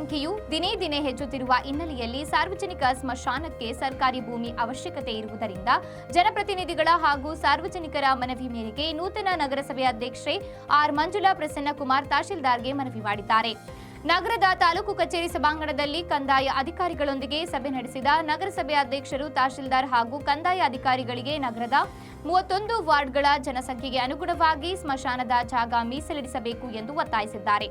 ಸಂಖ್ಯೆಯು ದಿನೇ ದಿನೇ ಹೆಚ್ಚುತ್ತಿರುವ ಹಿನ್ನೆಲೆಯಲ್ಲಿ ಸಾರ್ವಜನಿಕ ಸ್ಮಶಾನಕ್ಕೆ ಸರ್ಕಾರಿ ಭೂಮಿ ಅವಶ್ಯಕತೆ ಇರುವುದರಿಂದ ಜನಪ್ರತಿನಿಧಿಗಳ ಹಾಗೂ ಸಾರ್ವಜನಿಕರ ಮನವಿ ಮೇರೆಗೆ ನೂತನ ನಗರಸಭೆ ಅಧ್ಯಕ್ಷೆ ಆರ್ ಮಂಜುಳಾ ಪ್ರಸನ್ನಕುಮಾರ್ ತಹಶೀಲ್ದಾರ್ಗೆ ಮನವಿ ಮಾಡಿದ್ದಾರೆ. ನಗರದ ತಾಲೂಕು ಕಚೇರಿ ಸಭಾಂಗಣದಲ್ಲಿ ಕಂದಾಯ ಅಧಿಕಾರಿಗಳೊಂದಿಗೆ ಸಭೆ ನಡೆಸಿದ ನಗರಸಭೆ ಅಧ್ಯಕ್ಷರು ತಹಶೀಲ್ದಾರ್ ಹಾಗೂ ಕಂದಾಯ ಅಧಿಕಾರಿಗಳಿಗೆ ನಗರದ 31 ವಾರ್ಡ್ಗಳ ಜನಸಂಖ್ಯೆಗೆ ಅನುಗುಣವಾಗಿ ಸ್ಮಶಾನದ ಜಾಗ ಮೀಸಲಿಡಿಸಬೇಕು ಎಂದು ಒತ್ತಾಯಿಸಿದ್ದಾರೆ.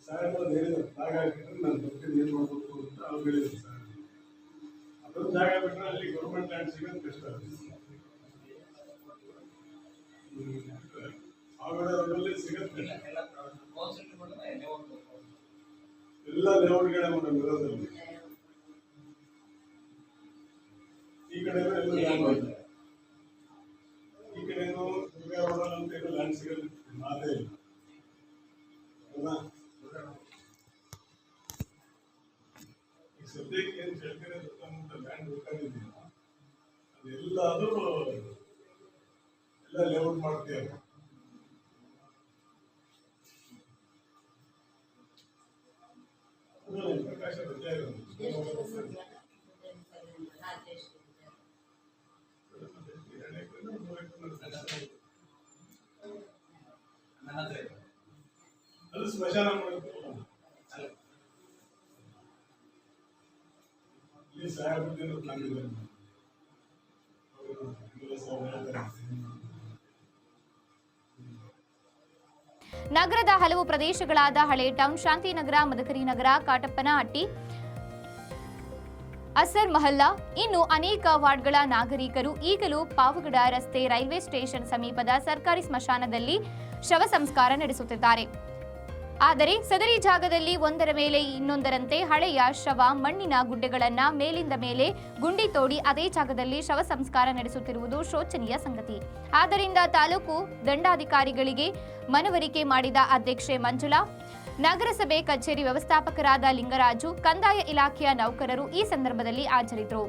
ಸಾಹೇಬರು ಹೇಳಿದ್ರು ಜಾಗ ಹಾಕಿದ್ರೆ ನಾನು ಬರ್ತೀನಿ ಏನು ಮಾಡಬೇಕು ಅಂತ ಅವ್ರು ಹೇಳಿದ್ರು ಸರ್. ಅದೊಂದು ಜಾಗ ಬಿಟ್ಟರೆ ಅಲ್ಲಿ ಗೌರ್ಮೆಂಟ್ ಲ್ಯಾಂಡ್ ಸಿಗೋದು ಕಷ್ಟ. ಆಗೋದ್ರಲ್ಲಿ ಸಿಗುತ್ತೆ ಎಲ್ಲ ಲೇಔಟ್ಗಳೇ ಮೇಡಮ್ ಇರೋದ್ರಲ್ಲಿ. ಈ ಕಡೆ ಈ ಕಡೆನೂ ಅಂತ ಏನೋ ಲ್ಯಾಂಡ್ ಸಿಗೋದು ಮಾತೇ ಇಲ್ಲ. ಸದ್ಯಕ್ಕೆ ಏನು ಚಳ್ಳಕೆರೆ ಸುತ್ತಮುತ್ತ ಲ್ಯಾಂಡ್ ಬೇಕಾಗಿದ್ದೀವಿ ಅದೆಲ್ಲರೂ ಎಲ್ಲ ಲೇಔಟ್ ಮಾಡ್ತೀವಿ. ಪ್ರಕಾಶ ರಜೆ ಅದು ಸ್ಮಶಾನ ಮಾಡಬೇಕು. ನಗರದ ಹಲವು ಪ್ರದೇಶಗಳಾದ ಹಳೆ ಟೌನ್, ಶಾಂತಿನಗರ, ಮದಕರಿ ನಗರ, ಕಾಟಪ್ಪನಹಟ್ಟಿ, ಅಸರ್ ಮಹಲ್ಲಾ ಇನ್ನು ಅನೇಕ ವಾರ್ಡ್ಗಳ ನಾಗರಿಕರು ಈಗಲೂ ಪಾವಗಡ ರಸ್ತೆ ರೈಲ್ವೆ ಸ್ಟೇಷನ್ ಸಮೀಪದ ಸರ್ಕಾರಿ ಸ್ಮಶಾನದಲ್ಲಿ ಶವ ಸಂಸ್ಕಾರ ನಡೆಸುತ್ತಿದ್ದಾರೆ. ಆದರೆ ಸದರಿ ಜಾಗದಲ್ಲಿ ಒಂದರ ಮೇಲೆ ಇನ್ನೊಂದರಂತೆ ಹಳೆಯ ಶವ ಮಣ್ಣಿನ ಗುಡ್ಡೆಗಳನ್ನು ಮೇಲಿಂದ ಮೇಲೆ ಗುಂಡಿ ತೋಡಿ ಅದೇ ಜಾಗದಲ್ಲಿ ಶವ ಸಂಸ್ಕಾರ ನಡೆಸುತ್ತಿರುವುದು ಶೋಚನೀಯ ಸಂಗತಿ. ಆದ್ದರಿಂದ ತಾಲೂಕು ದಂಡಾಧಿಕಾರಿಗಳಿಗೆ ಮನವರಿಕೆ ಮಾಡಿದ ಅಧ್ಯಕ್ಷೆ ಮಂಜುಳಾ, ನಗರಸಭೆ ಕಚೇರಿ ವ್ಯವಸ್ಥಾಪಕರಾದ ಲಿಂಗರಾಜು, ಕಂದಾಯ ಇಲಾಖೆಯ ನೌಕರರು ಈ ಸಂದರ್ಭದಲ್ಲಿ ಹಾಜರಿದ್ದರು.